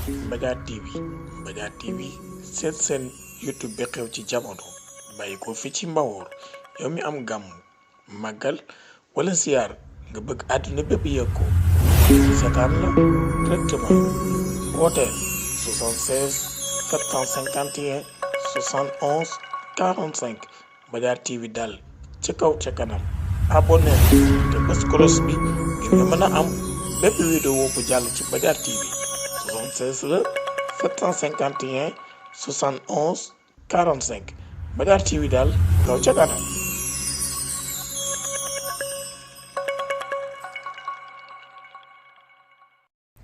Mbadiar TV Mbadiar TV seen YouTube bi xew ci jamono bàyyi ko fi ci Mbawoor yow mi am gàmm màggal wala siyaar nga bëgg àdduna bépp yëg ko seetaan la directement wooteel 76 751 71 45 Mbadiar TV daal ca kaw ca kanam abonné te bës cloche bi ngir nga mën a am bépp vidéo bu jàll ci Mbadiar TV 76 la 751 71 45 Mbadiar TV daal kaw ca kanam.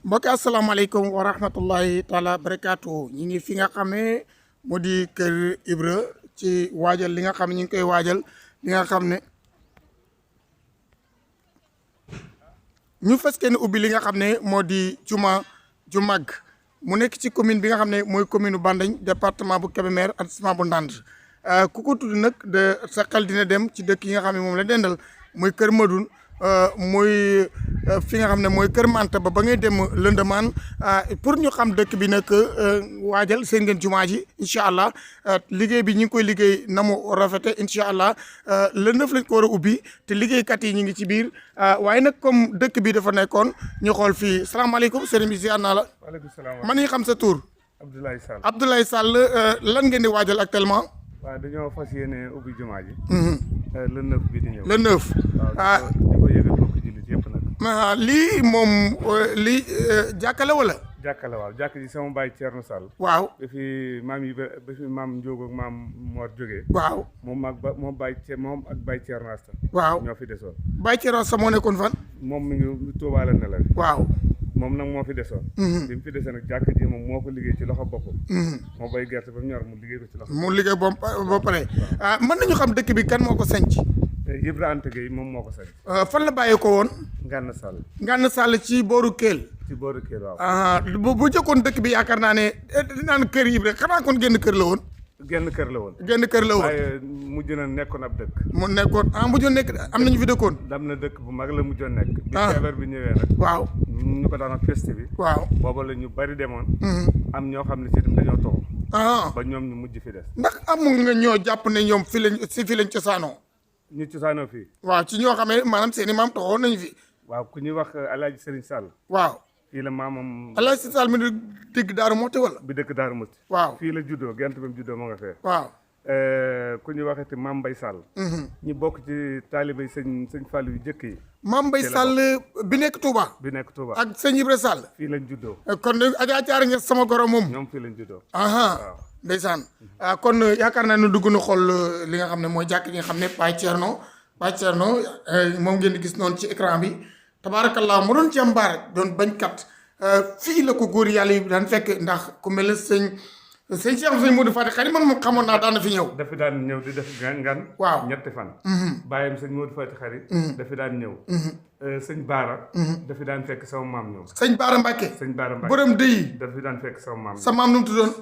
mbokk asalaamaaleykum wa rahmatullahi taala barakaatu ñi ngi fi nga xam ne moo di kër Ibra ci waajal li nga xam ne ñu ngi koy waajal li nga xam ne ñu fas kenn ubbi li nga xam ne moo di juma ju mag mu nekk ci commune bi nga xam ne mooy commune Bandagne département bu Kébémer arrondissement bu Ndande ku ko tudd nag de sa xel dina dem ci dëkk yi nga xam ne moom la dendal muy kër Madoune muy fi nga xam ne mooy kër Manta ba ngay dem Lëndëmaan pour ñu xam dëkk bi nag waajal seen ngeen jumaa ji incha allah liggéey bi ñu ngi koy liggéey na mu rafete incha allah le 9 lañ ko war a ubbi te liggéeykat yi ñu ngi ci biir waaye nag comme dëkk bi dafa nekkoon ñu xool fii salaamaaleykum sëriñ bi ziar naa la. waaleykum salaam. man yi xam sa tur. Abdoulaye Sall. Abdoulaye Sall lan ngeen di waajal actuellement. waaw dañoo fas yéene ubbi jumaa ji. le 9 bi di ñëw. le 9. waaw di ko yëgal mbokk jullit yëpp nag. lii moom lii jàkka la wala. jàkka la waaw jàkk ji sama baay Thierno Sall. waaw ba fi maam yi ba fi maam Ndiogo ak maam Mor jógee. waaw moom ak moom ak baay Thierno Asta. waaw ñoo fi desoon. Baye Thierno Asta moo nekkoon fan. moom mi ngi Tuubaa la ne la. waaw. moom nag moo fi desoon. bi mu fi desee nag jàkk ji moom moo ko liggéey ci loxo boppam. moo bay gerte ba mu ñor mu liggéey ko ci loxo. mu liggéey ba pare mën nañu xam dëkk bi kan moo ko sanc. Ibra Anta Gueye moom moo ko sanc. fan la bàyyee ko woon. Ngànn Sall. Ngànn Sall ci booru Kelle. ci booru Kelle waaw. bu jëkkoon dëkk bi yaakaar naa ne dinaan kër yi rek xanaa kon génn kër la woon. genn kër la woon. genn kër la woon waaye mujj na nekkoon ab dëkk. mu nekkoon mujjoon nekk am nañu fi dëkkoon. dam na dëkk bu mag la mujjoon nekk. bi feebar bi ñëwee nag. waaw ñu ko daan wax peste bi. waaw booba la ñu bari demoon. am ñoo xam ne si itam dañoo toxu. ba ñoom ñu mujj fi des. ndax amul nga ñoo jàpp ne ñoom fi lañ cosaanoo. ñu cosaanoo fii. waaw ci ñoo xam ne maanaam seen i maam toxoon nañu fi. waaw ku ñuy wax El Hadj Serigne Sall. waaw. fii la maamam. El Hadj Sall mi di digg Daaru Muxti wala. bi dëkk Daaru Muxti. waaw fii la juddoo gent ba mu juddoo moo nga fee. waaw. ku ñuy waxati Maam Mbay Sall. ñu bokk ci taalibay sëñ Fall yu jëkk yi. Maam Mbay Sall bi nekk Touba. bi nekk Touba ak sëñ Ibra Sall. fii lañ juddoo. kon Adja Thiaré Niass sama goro moom. ñoom fii lañ juddoo. waaw ndeysaan. kon yaakaar naa ne dugg na xool li nga xam ne mooy jàkk li nga xam ne Baye Thierno moom ngeen di gis noonu ci écran bi tabaarakallah mu doon ci mbaar doon bañkat fii la ko góor yàlla yi daan fekk ndax ku mel ne sëñ Cheikh sëñ Modou Fati Xari man moom xamoon naa daan na fi ñëw. dafi daan ñëw di def ngan. waaw ñetti fan. bàyyam sëñ Modou Fati Xari. dafi daan ñëw. sëñ Baara. dafi daan fekk sama maam ñëw. sëñ Baara Mbacke. sëñ Baara Mbacke borom dëy. dafi daan fekk sama maam. sa maam nu mu tuddoon.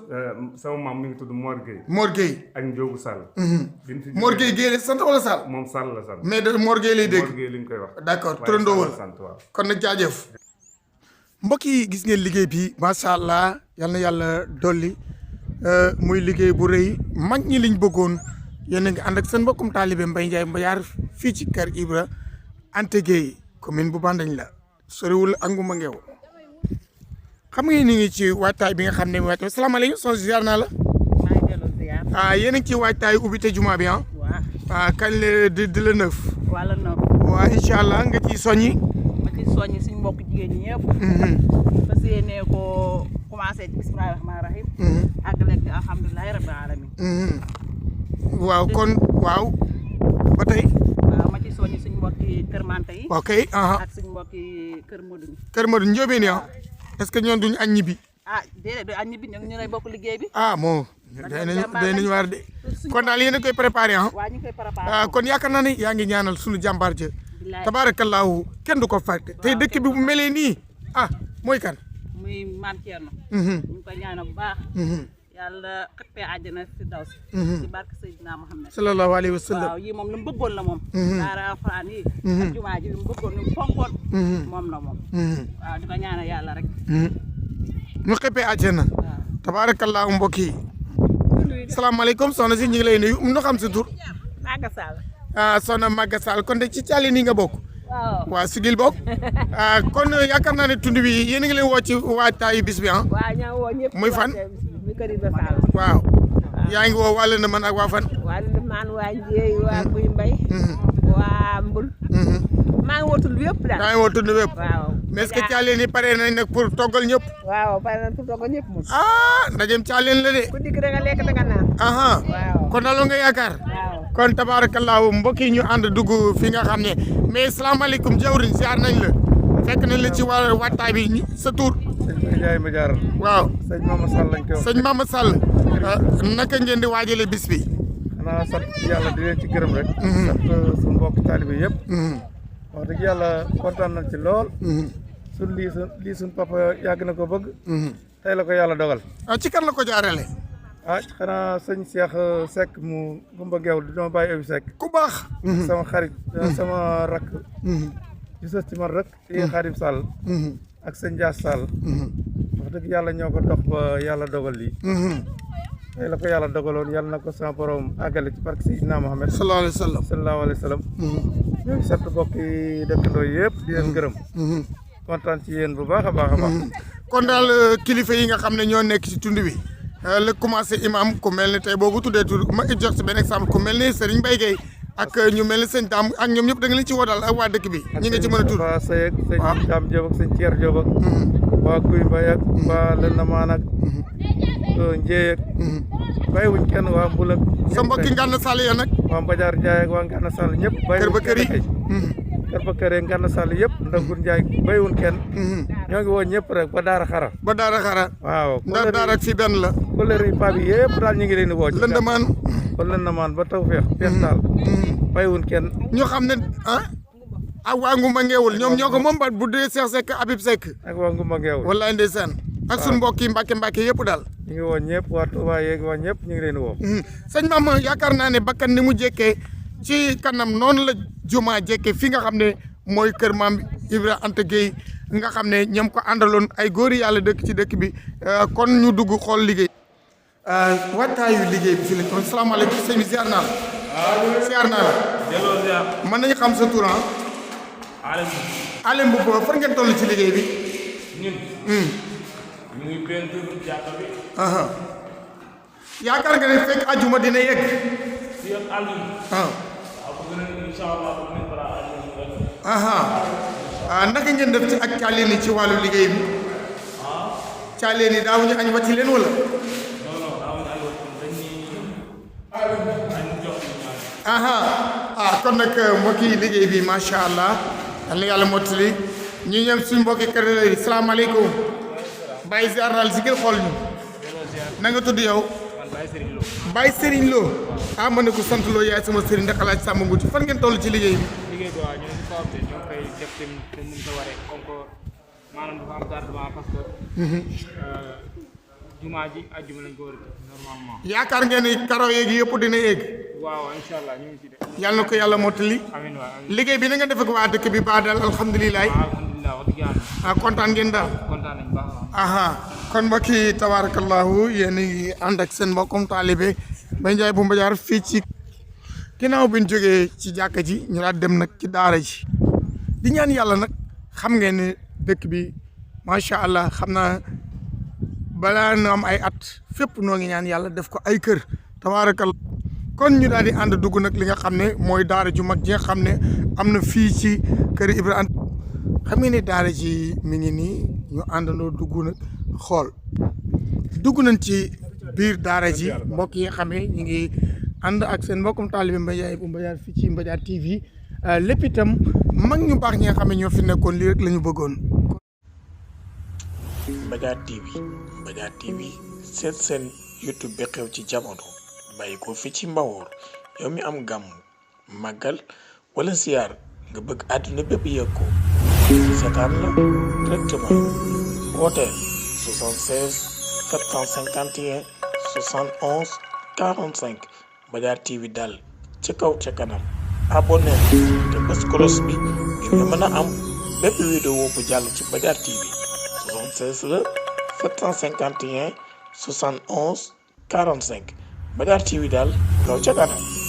sama maam mi ngi tudd Mor Gueye. Mor Gueye. ak Ndiogu Sall. Mor Gueye Gueye la sant wala Sall. moom Sall la sant. mais de Mor Gueye lay dégg. Mor Gueye li ñu koy wax. d'accord turandoo wala sant waaw. kon nag jaajëf. mbokk yi gis ngeen liggéey bi macha allah yal na yàlla dolli muy liggéey bu rëy mag ñi liñ bëggoon yéen a ngi ànd ak seen mbokkum taalibe Mbaye Ndiaye Mbayar fii ci kër Ibra Anta Gueye commune bu Bandagne la soriwul ak Ngumba Ngeew xam nga ni ngi ci waajtaay bi nga xam ne waajtaay salaamaaleykum son ziar naa la. maa ngi dellu ziar. yéen a ngi ci waajtaay ubbite jumaa bi waaw. kañ la di la 9. wala 9. waaw incha allah nga ciy soññi. ma ciy soññi suñu mbokk jigéen ñi ñëpp. fas yéene ko commencé ci bismillahi rahmaani rahim. ak lekk alhamdulilahi rabbil alamin. waaw kon waaw ba tey. waaw ma ciy soññi suñu mbokki Kër Manta yi. ok. ak suñu mbokki Kër Madoune. Kër Madoune Ndiobène ya est-ce que ñoom duñu añ ñibbi. déedéet du añ ñibbi ñu lay bokk liggéey bi. moo day nañu war de kon daal yéen a koy préparé waaw ñu ngi koy préparé. kon yaakaar naa ne yaa ngi ñaanal suñu jàmbaar ja tabaarakallaahu kenn du ko fàtte tey dëkk bi bu melee nii mooy kan. muy maam Thierno. ñu ngi koy ñaanal bu baax. yàlla xëppee àjjana si daw si. ci barke Seydina Muhammad sallallahu alayhi wa sallam. waaw yii moom lu mu bëggoon la moom. daara alxuraan yi. ak jumaa ji lu mu bëggoon lu mu fonkoon. moom la moom. waaw di ko ñaanal yàlla rek. ñu xëppee àjjana tabaarakallaahu mbokk yi salaamaaleykum soxna si ñu ngi lay nuyu nu xam sa tur Maga Sall. soxna Maga Sall kon de ci càllin yi nga bokk waaw sigil bokk kon yaakaar naa ne tund bi yéen a ngi leen woo ci waajtaayu bis bi waaw ñoo woo ñëpp. muy fan muy kër Ibra Sall. waaw yaa ngi woo wàll na man ak waa fan waa Limaan waa Ndiéy waa Guy Mbay. waa Mbul. maa ngi woo tund bi yëpp daal. maa ngi woo tund bépp waaw. mais est-ce que càllin yi pare nañ nag pour toggal ñëpp waaw pare nañ pour toggal ñëpp moom. ndajem càllin la de ku dikk da nga lekk da nga naan. waaw kon daal nga yaakaar waaw. kon tabaarakallaahu mbokk yi ñu ànd dugg fi nga xam ne mais salaamaaleykum jawriñ ziar nañ la fekk nañ la ci waa wattaay bi sa tur sëñ Ndiaye ma jaaral waaw sëñ Mama Sall lañ koy wax sëñ Mama Sall naka ngeen di waajale bis bi xanaa sant yàlla di leen ci gërëm rek sant suñu mbokk taalibe yëpp wax dëgg yàlla kontaan nañ ci lool lii suñ papa yàgg na ko bëgg tey la ko yàlla dogal ci kan la ko jaarale xanaa sëñ Cheikh Seck mu Gumba Geew di dama bàyyi Ebi Seck ku baax sama xarit sama rakk di sës ci man rek ci Xaadim Sall ak sëñ Dias Sall wax dëgg yàlla ñoo ko dox ba yàlla dogal lii tey la ko yàlla dogaloon yàlla na ko sama borom àggale ci barke Seydina Mohamed sallallahu alayhi wa sallam ñoo ngi sant bokki dëkkandoo yëpp di leen gërëm kontaan ci yéen bu baax a baax a baax kon daal kilifa yi nga xam ne ñoo nekk ci tund bi la commencé imam ku mel ne tey boo ko tuddee tur ma jox si benn exemple ku mel ne Serigne Mbaye Gueye ak ñu mel ne sëñ Dame ak ñoom ñëpp da nga leen ci woo daal ak waa dëkk bi ñi nga ci mën a tudd waa Seye ak sëñ Dame Diop ak sëñ Thier Diop ak waa Guy Mbaye ak waa Lennamaan ak Ndiéye ak bàyyiwuñ kenn waa Mbul ak sa mbokki Ngana Sall ya nag waa Mbadiar Ndiaye ak waa Ngana Sall ñëpp kër ba kër yi kër ba kër yi Ngana Sall yëpp Ndagur Ndiaye bàyyiwuñ kenn ñoo ngi woo ñëpp rek ba Daara Xara waaw ndax Daara ak fi benn la kolleer yi paa bi yëpp daal ñu ngi leen di woo Lëndamaan ba Lëndamaan ba Tawfeex fees daal bàyyiwuñ kenn ñoo xam ne ak waa Ngumba Ngeewul ñoom ñoo ko moom ba bu dee Cheikh Seck Habib Seck ak waa Ngumba Ngeewul wallaay ndeysaan ak suñu mbokk yi Mbàkke yëpp daal ñu ngi woo ñëpp waa Touba yeeg waa ñëpp ñu ngi leen di woo sëñ Mama yaakaar naa ne bakkan ni mu jekkee ci kanam noonu la jumaa jekkee fi nga xam ne mooy kër maam Ibra Anta Gueye nga xam ne ñoom ko àndaloon ay góori yàlla dëkk ci dëkk bi kon ñu dugg xool liggéey wattaayu liggéey bi fi la toon salaamaaleykum sëñ bi ziar naa la delloo ziar mën nañu xam sa tur Alem bu boobu fan ngeen toll ci liggéey bi ñun ñu ngi peinture jàkka bi yaakaar nga ne fekk ajuma dina yegg si ak àljuma waaw bëgg nañ incha allah bëgg nañ balaa àljuma naka ngeen def ci ak càlleen yi ci wàllu liggéey bi càlleen yi daawuñu añ wàcc leen wala non daawuñu añ wàcc dañuy jox kon nag mbokki liggéey bi macha allah yal na yàlla mottali ñu ñëw suñu mbokki kër yi salaamaaleykum Baye ziar naal si gën xool ñu na nga tudd yow Baye Serigne Lo ma ne ko sant Lo yaay sama Serigne ndax alaaj sàmm nguuti fan ngeen toll ci liggéey bi liggéey bi waaw ñoo ngi ko ñoo ngi koy def te mu ko waree comme que maanaam dafa am tardement parce que jumaa ji àjjuma lañ ko war a normalement yaakaar ngeen ni karo yeeg yëpp dina yegg waaw incha allah ñu ngi ci def yàlla na ko yàlla mottali amiin waaw amiin liggéey bi na nga def ak waa dëkk bi baa daal alhamdulilah alhamdulilah wax dëgg yàlla kontaan ngeen daal kontaan nañ baax kon mbokki tabarakallahu yéen a ngi ànd ak seen mbokkum taalibe Mbaye Ndiaye bu Mbadiar fii ci ginnaaw bi ñu jógee ci jàkka ji ñu daal dem nag ci daara ji di ñaan yàlla nag xam ngeen ne dëkk bi macha allah xam naa balaa na am ay at fépp noo ngi ñaan yàlla def ko ay kër tabarakallah kon ñu daal di ànd dugg nag li nga xam ne mooy daara ju mag ji nga xam ne am na fii ci kër Ibra Anta xam ngeen ne daara ji mi ngi nii ñu àndandoo dugg nag xool dugg nañ ci biir daara ji mbokk yi nga xam ne ñu ngi ànd ak seen mbokkum taalibe Mbaye Ndiaye bu Mbadiar fii ci Mbadiar TV lépp itam mag ñu baax ñi nga xam ne ñoo fi nekkoon lii rek la ñu bëggoon. Mbadiar TV seet seen YouTube bi xew ci jamono bàyyi ko fi ci Mbawoor yow mi am gàmm màggal wala siyaar nga bëgg àdduna bépp yëg ko seetaan la directement wooteel 76 751 71 45 Mbadiar TV daal ci kaw ca kanam abonné te bës cloche bi ngir nga mën a am bépp vidéo bu jàll ci Mbadiar TV 76 la 751 71 45 Mbadiar TV daal kaw ca kanam